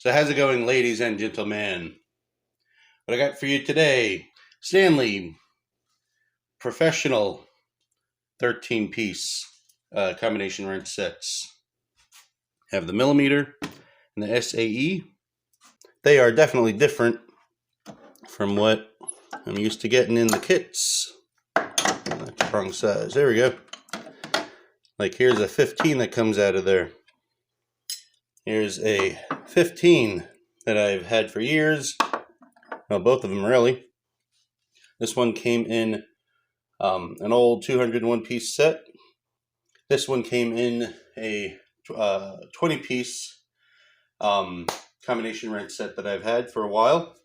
So how's it going, ladies and gentlemen? What I got for you today, Stanley Professional 13-piece combination wrench sets. Have the millimeter and the SAE. They are definitely different from what I'm used to getting in the kits. That's the wrong size. There we go. Like here's a 15 that comes out of there. Here's a 15 that I've had for years. Well, both of them really. This one came in an old 201-piece set. This one came in a 20-piece combination wrench set that I've had for a while.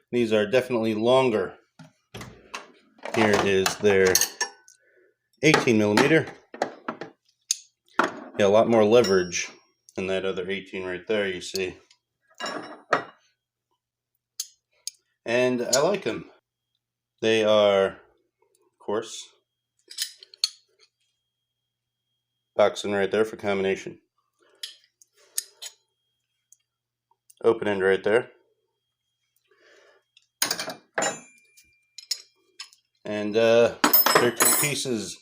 These are definitely longer. Here is their 18 millimeter. Yeah, a lot more leverage than that other 18 right there, you see. And I like them. They are, of course, boxing right there for combination. Open end right there. And 13 pieces.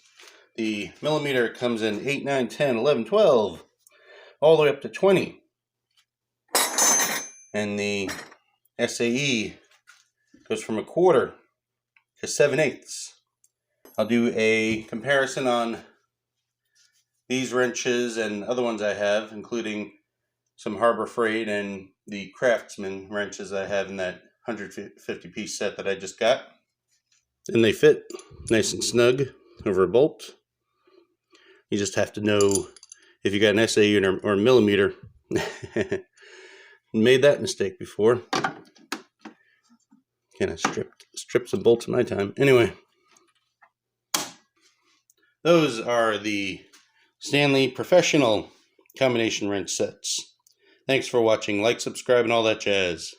The millimeter comes in 8, 9, 10, 11, 12, all the way up to 20. And the SAE goes from 1/4 to 7/8. I'll do a comparison on these wrenches and other ones I have, including some Harbor Freight and the Craftsman wrenches I have in that 150-piece set that I just got. And they fit nice and snug over a bolt. You just have to know if you got an SAE or a millimeter. Made that mistake before. Kind of stripped some bolts in my time. Anyway, those are the Stanley Professional combination wrench sets. Thanks for watching. Like, subscribe, and all that jazz.